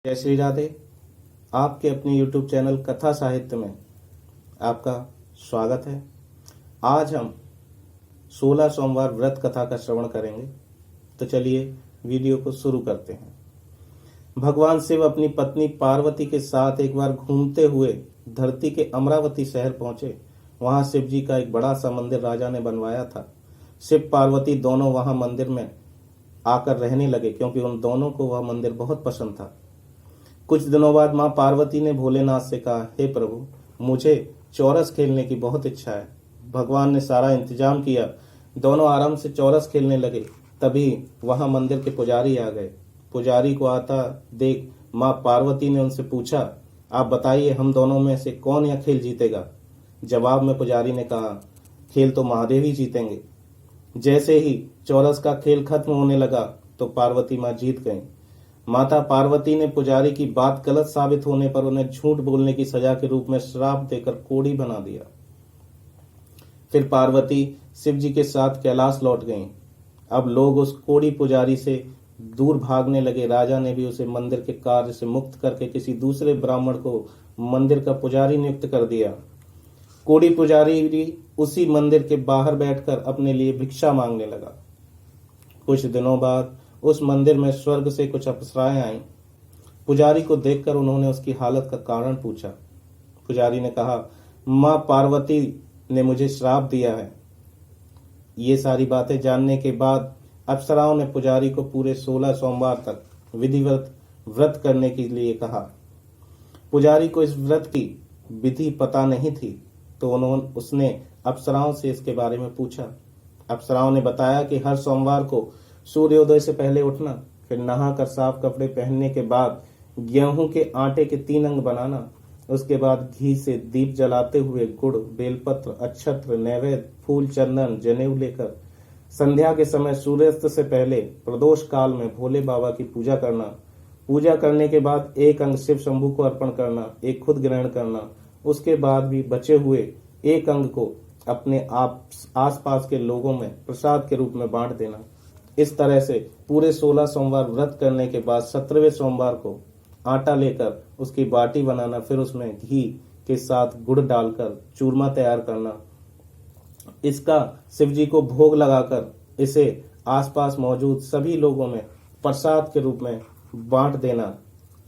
जय श्री राधे। आपके अपने YouTube चैनल कथा साहित्य में आपका स्वागत है। आज हम 16 सोमवार व्रत कथा का श्रवण करेंगे। तो चलिए वीडियो को शुरू करते हैं। भगवान शिव अपनी पत्नी पार्वती के साथ एक बार घूमते हुए धरती के अमरावती शहर पहुंचे। वहां शिव जी का एक बड़ा सा मंदिर राजा ने बनवाया था। शिव पार्वती दोनों वहां मंदिर में आकर रहने लगे क्योंकि उन दोनों को वह मंदिर बहुत पसंद था। कुछ दिनों बाद मां पार्वती ने भोलेनाथ से कहा, हे प्रभु, मुझे चौरस खेलने की बहुत इच्छा है। भगवान ने सारा इंतजाम किया। दोनों आराम से चौरस खेलने लगे। तभी वहां मंदिर के पुजारी आ गए। पुजारी को आता देख मां पार्वती ने उनसे पूछा, आप बताइए, हम दोनों में से कौन यह खेल जीतेगा? जवाब में पुजारी ने कहा, खेल तो महादेव ही जीतेंगे। जैसे ही चौरस का खेल खत्म होने लगा तो पार्वती मां जीत गईं। माता पार्वती ने पुजारी की बात गलत साबित होने पर उन्हें झूठ बोलने की सजा के रूप में श्राप देकर कोढ़ी बना दिया। फिर पार्वती शिव जी के साथ कैलाश लौट गईं। अब लोग उस कोढ़ी पुजारी से दूर भागने लगे। राजा ने भी उसे मंदिर के कार्य से मुक्त करके किसी दूसरे ब्राह्मण को मंदिर का पुजारी नियुक्त कर दिया। कोढ़ी पुजारी भी उसी मंदिर के बाहर बैठकर अपने लिए भिक्षा मांगने लगा। कुछ दिनों बाद उस मंदिर में स्वर्ग से कुछ अप्सराएं आईं। पुजारी को देखकर उन्होंने उसकी हालत का कारण पूछा। पुजारी ने कहा, मां पार्वती ने मुझे श्राप दिया है। ये सारी बातें जानने के बाद अप्सराओं ने पुजारी को पूरे 16 सोमवार तक विधिवत व्रत करने के लिए कहा। पुजारी को इस व्रत की विधि पता नहीं थी तो उसने अप्सराओं से इसके बारे में पूछा। अप्सराओं ने बताया कि हर सोमवार को सूर्योदय से पहले उठना, फिर नहाकर साफ कपड़े पहनने के बाद गेहूं के आटे के 3 अंग बनाना, उसके बाद घी से दीप जलाते हुए गुड़, बेलपत्र, अक्षत्र, नैवेद्य, फूल, चंदन, जनेऊ लेकर संध्या के समय सूर्यास्त से पहले प्रदोष काल में भोले बाबा की पूजा करना। पूजा करने के बाद 1 अंग शिव शंभू को अर्पण करना, 1 खुद ग्रहण करना। उसके बाद भी बचे हुए 1 अंग को अपने आसपास के लोगों में प्रसाद के रूप में बांट देना। इस तरह से पूरे 16 सोमवार व्रत करने के बाद 17वें सोमवार को आटा लेकर उसकी बाटी बनाना, फिर उसमें घी के साथ गुड़ डालकर चूरमा तैयार करना। इसका शिव जी को भोग लगाकर इसे आसपास मौजूद सभी लोगों में प्रसाद के रूप में बांट देना।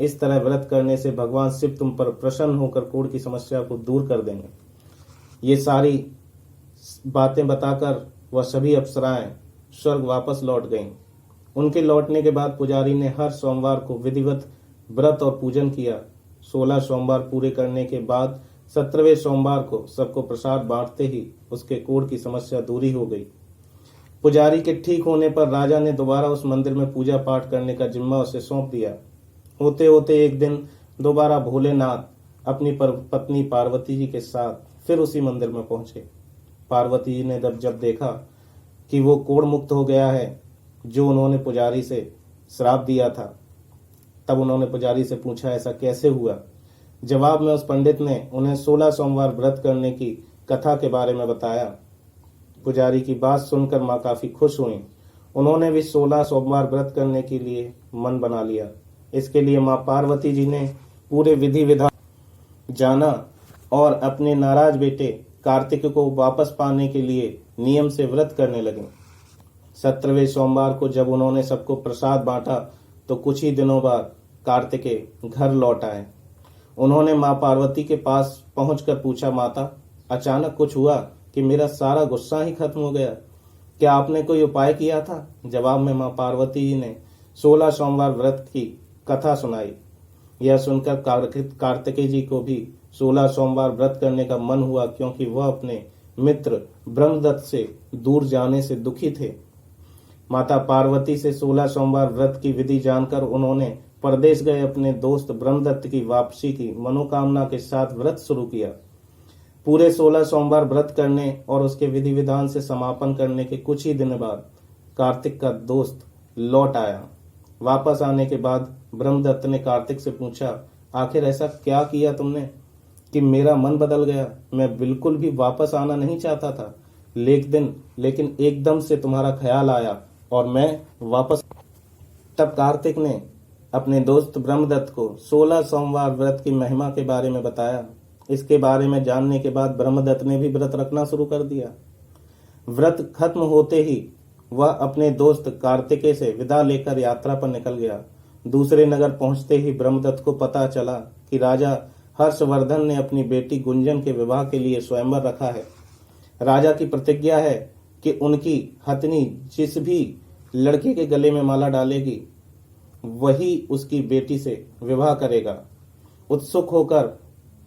इस तरह व्रत करने से भगवान शिव तुम पर प्रसन्न होकर कोढ़ की समस्या को दूर कर देंगे। ये सारी बातें बताकर वह सभी अप्सराएं स्वर्ग वापस लौट गईं। उनके लौटने के बाद पुजारी ने हर सोमवार को विधिवत व्रत और पूजन किया। 16 सोमवार पूरे करने के बाद 17वें सोमवार को सबको प्रसाद बांटते ही उसके कोढ़ की समस्या दूरी हो गई। पुजारी के ठीक होने पर राजा ने दोबारा उस मंदिर में पूजा पाठ करने का जिम्मा उसे सौंप दिया। होते होते एक दिन दोबारा भोलेनाथ अपनी पत्नी पार्वती जी के साथ फिर उसी मंदिर में पहुंचे। पार्वती जी ने जब देखा कि वो कोढ़ मुक्त हो गया है जो उन्होंने पुजारी से श्राप दिया था, तब उन्होंने पुजारी से पूछा, ऐसा कैसे हुआ? जवाब में उस पंडित ने उन्हें 16 सोमवार व्रत करने की कथा के बारे में बताया। पुजारी की बात सुनकर मां काफी खुश हुई। उन्होंने भी 16 सोमवार व्रत करने के लिए मन बना लिया। इसके लिए मां पार्वती जी ने पूरे विधि विधान जाना और अपने नाराज बेटे कार्तिक को वापस पाने के लिए नियम से व्रत करने लगे। 17वें सोमवार को जब उन्होंने सबको प्रसाद बांटा तो कुछ ही दिनों बाद कार्तिकेय घर लौट आए। उन्होंने मां पार्वती के पास पहुंचकर पूछा, माता, अचानक कुछ हुआ कि मेरा सारा गुस्सा ही खत्म हो गया। क्या आपने कोई उपाय किया था? जवाब में मां पार्वती जी ने 16 सोमवार व्रत की कथा सुनाई। यह सुनकर कार्तिकेय जी को भी 16 सोमवार व्रत करने का मन हुआ क्योंकि वह अपने मित्र ब्रह्मदत्त से दूर जाने से दुखी थे। माता पार्वती से 16 सोमवार व्रत की विधि जानकर उन्होंने परदेश गए अपने दोस्त ब्रह्मदत्त की वापसी की मनोकामना के साथ व्रत शुरू किया। पूरे 16 सोमवार व्रत करने और उसके विधि विधान से समापन करने के कुछ ही दिन बाद कार्तिक का दोस्त लौट आया। वापस आने के बाद ब्रह्मदत्त ने कार्तिक से पूछा, आखिर ऐसा क्या किया तुमने कि मेरा मन बदल गया? मैं बिल्कुल भी वापस आना नहीं चाहता था, लेकिन एकदम से तुम्हारा ख्याल आया और मैं वापस। तब कार्तिक ने अपने दोस्त ब्रह्मदत्त को 16 सोमवार व्रत की महिमा के बारे में बताया। इसके बारे में जानने के बाद ब्रह्मदत्त ने भी व्रत रखना शुरू कर दिया। व्रत खत्म होते ही वह अपने दोस्त कार्तिकेय से विदा लेकर यात्रा पर निकल गया। दूसरे नगर पहुंचते ही ब्रह्मदत्त को पता चला कि राजा हर्षवर्धन ने अपनी बेटी गुंजन के विवाह के लिए स्वयंवर रखा है। राजा की प्रतिज्ञा है कि उनकी हथनी जिस भी लड़के के गले में माला डालेगी वही उसकी बेटी से विवाह करेगा। उत्सुक होकर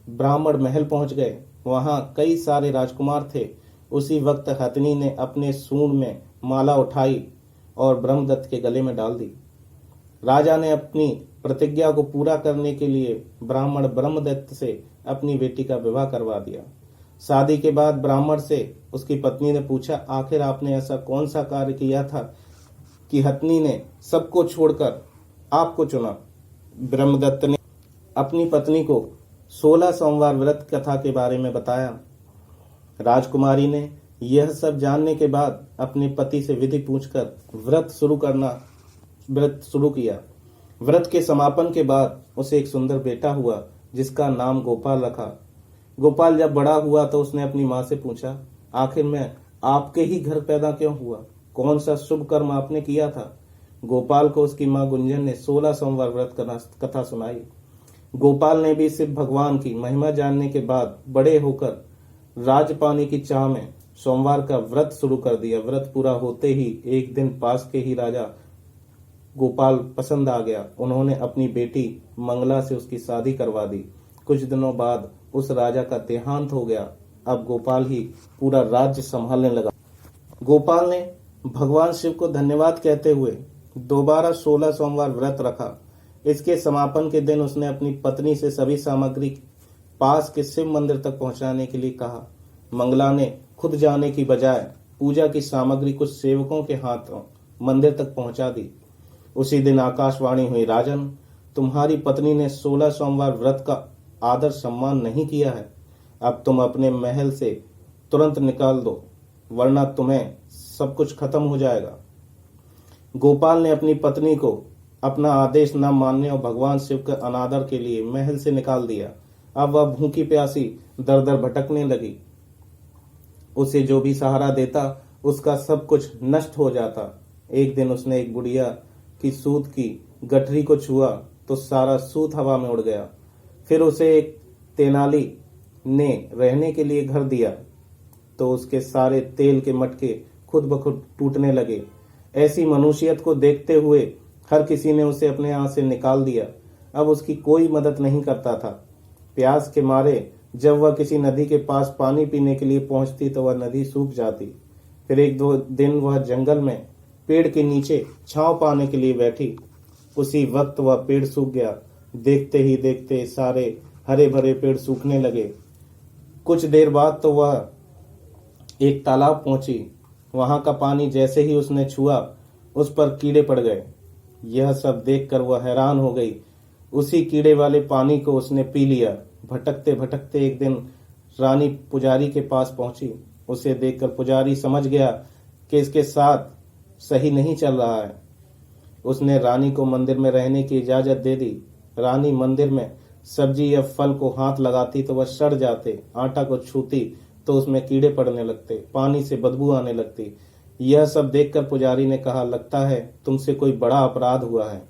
ब्राह्मण महल पहुंच गए। वहां कई सारे राजकुमार थे। उसी वक्त हथनी ने अपने सूंड में माला उठाई और ब्रह्मदत्त के गले में डाल दी। राजा ने अपनी प्रतिज्ञा को पूरा करने के लिए ब्राह्मण ब्रह्मदत्त से अपनी बेटी का विवाह करवा दिया। शादी के बाद ब्राह्मण से उसकी पत्नी ने पूछा, आखिर आपने ऐसा कौन सा कार्य किया था कि हथनी ने सबको छोड़कर आपको चुना? ब्रह्मदत्त ने अपनी पत्नी को 16 सोमवार व्रत कथा के बारे में बताया। राजकुमारी ने यह सब जानने के बाद अपने पति से विधि पूछकर व्रत शुरू किया। व्रत के समापन के बाद उसे एक सुंदर बेटा हुआ जिसका नाम गोपाल रखा। गोपाल जब बड़ा हुआ तो उसने अपनी माँ से पूछा, आखिर मैं आपके ही घर पैदा क्यों हुआ? कौन सा शुभ कर्म आपने किया था? गोपाल को उसकी माँ गुंजन ने 16 सोमवार व्रत कथा सुनाई। गोपाल ने भी शिव भगवान की महिमा जानने के बाद बड़े होकर राजपानी की चाह में सोमवार का व्रत शुरू कर दिया। व्रत पूरा होते ही एक दिन पास के ही राजा गोपाल पसंद आ गया। उन्होंने अपनी बेटी मंगला से उसकी शादी करवा दी। कुछ दिनों बाद उस राजा का देहांत हो गया। अब गोपाल ही पूरा राज्य संभालने लगा। गोपाल ने भगवान शिव को धन्यवाद कहते हुए दोबारा 16 सोमवार व्रत रखा। इसके समापन के दिन उसने अपनी पत्नी से सभी सामग्री पास के शिव मंदिर तक पहुंचाने के लिए कहा। मंगला ने खुद जाने की बजाय पूजा की सामग्री कुछ सेवकों के हाथों मंदिर तक पहुंचा दी। उसी दिन आकाशवाणी हुई, राजन, तुम्हारी पत्नी ने 16 सोमवार व्रत का आदर सम्मान नहीं किया है। अब तुम अपने महल से तुरंत निकाल दो, वरना तुम्हें सब कुछ खत्म हो जाएगा। गोपाल ने अपनी पत्नी को अपना आदेश न मानने और भगवान शिव के अनादर के लिए महल से निकाल दिया। अब वह भूखी प्यासी दर दर भटकने लगी। उसे जो भी सहारा देता उसका सब कुछ नष्ट हो जाता। एक दिन उसने एक बुढ़िया की सूत की गठरी को छुआ तो सारा सूत हवा में उड़ गया। फिर उसे एक तेनाली ने रहने के लिए घर दिया तो उसके सारे तेल के मटके खुद ब खुद टूटने लगे। ऐसी मनुष्यत को देखते हुए हर किसी ने उसे अपने यहाँ से निकाल दिया। अब उसकी कोई मदद नहीं करता था। प्यास के मारे जब वह किसी नदी के पास पानी पीने के लिए पहुंचती तो वह नदी सूख जाती। फिर एक दो दिन वह जंगल में पेड़ के नीचे छांव पाने के लिए बैठी। उसी वक्त वह पेड़ सूख गया। देखते ही देखते सारे हरे भरे पेड़ सूखने लगे। कुछ देर बाद तो वह एक तालाब पहुंची। वहां का पानी जैसे ही उसने छुआ उस पर कीड़े पड़ गए। यह सब देखकर वह हैरान हो गई। उसी कीड़े वाले पानी को उसने पी लिया। भटकते भटकते एक दिन रानी पुजारी के पास पहुंची। उसे देखकर पुजारी समझ गया कि इसके साथ सही नहीं चल रहा है। उसने रानी को मंदिर में रहने की इजाजत दे दी। रानी मंदिर में सब्जी या फल को हाथ लगाती तो वह सड़ जाते। आटा को छूती तो उसमें कीड़े पड़ने लगते। पानी से बदबू आने लगती। यह सब देखकर पुजारी ने कहा, लगता है तुमसे कोई बड़ा अपराध हुआ है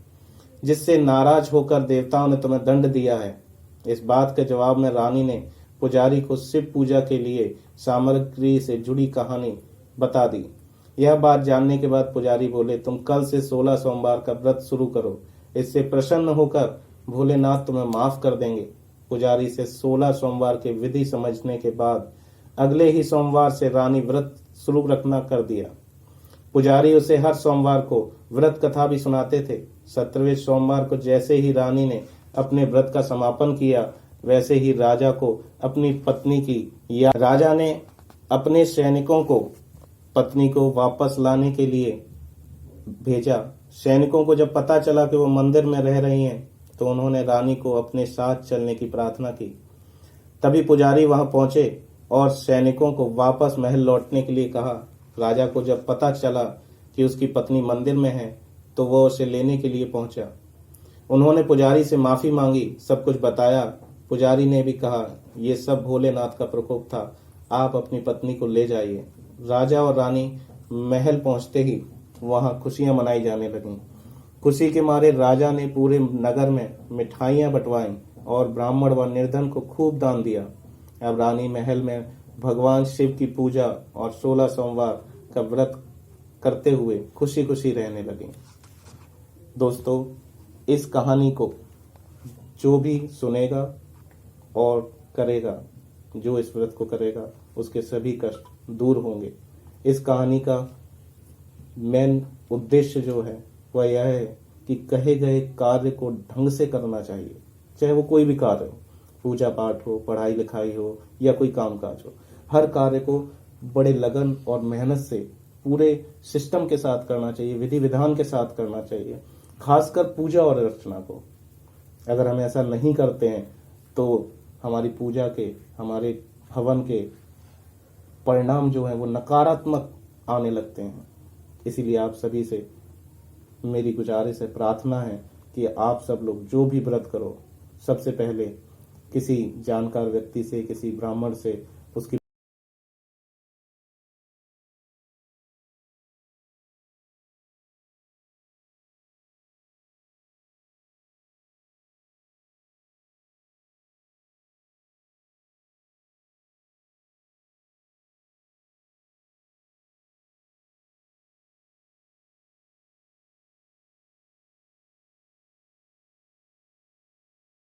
जिससे नाराज होकर देवताओं ने तुम्हें दंड दिया है। इस बात के जवाब में रानी ने पुजारी को शिव पूजा के लिए सामग्री से जुड़ी कहानी बता दी। यह बात जानने के बाद पुजारी बोले, तुम कल से 16 सोमवार का व्रत शुरू करो। इससे प्रसन्न होकर भोलेनाथ तुम्हें माफ कर देंगे। पुजारी से 16 सोमवार के विधि समझने के बाद अगले ही सोमवार से रानी व्रत शुरू रखना कर दिया। पुजारी उसे हर सोमवार को व्रत कथा भी सुनाते थे। 17वें सोमवार को जैसे ही रानी ने अपने व्रत का समापन किया वैसे ही राजा को अपनी पत्नी की या राजा ने अपने सैनिकों को पत्नी को वापस लाने के लिए भेजा। सैनिकों को जब पता चला कि वो मंदिर में रह रही हैं तो उन्होंने रानी को अपने साथ चलने की प्रार्थना की। तभी पुजारी वहां पहुंचे और सैनिकों को वापस महल लौटने के लिए कहा। राजा को जब पता चला कि उसकी पत्नी मंदिर में है तो वह उसे लेने के लिए पहुंचा। उन्होंने पुजारी से माफी मांगी, सब कुछ बताया। पुजारी ने भी कहा, ये सब भोलेनाथ का प्रकोप था, आप अपनी पत्नी को ले जाइए। राजा और रानी महल पहुंचते ही वहां खुशियां मनाई जाने लगीं। खुशी के मारे राजा ने पूरे नगर में मिठाइयां बंटवाईं और ब्राह्मण व निर्धन को खूब दान दिया। अब रानी महल में भगवान शिव की पूजा और 16 सोमवार का व्रत करते हुए खुशी खुशी रहने लगी। दोस्तों, इस कहानी को जो भी सुनेगा और करेगा, जो इस व्रत को करेगा, उसके सभी कष्ट दूर होंगे। इस कहानी का मेन उद्देश्य जो है वह यह है कि कहे गए कार्य को ढंग से करना चाहिए, चाहे वो कोई भी कार्य हो, पूजा पाठ हो, पढ़ाई लिखाई हो या कोई कामकाज हो। हर कार्य को बड़े लगन और मेहनत से पूरे सिस्टम के साथ करना चाहिए, विधि विधान के साथ करना चाहिए, खासकर पूजा और अर्चना को। अगर हम ऐसा नहीं करते हैं तो हमारी पूजा के, हमारे हवन के परिणाम जो है वो नकारात्मक आने लगते हैं। इसीलिए आप सभी से मेरी गुजारिश है, प्रार्थना है कि आप सब लोग जो भी व्रत करो, सबसे पहले किसी जानकार व्यक्ति से, किसी ब्राह्मण से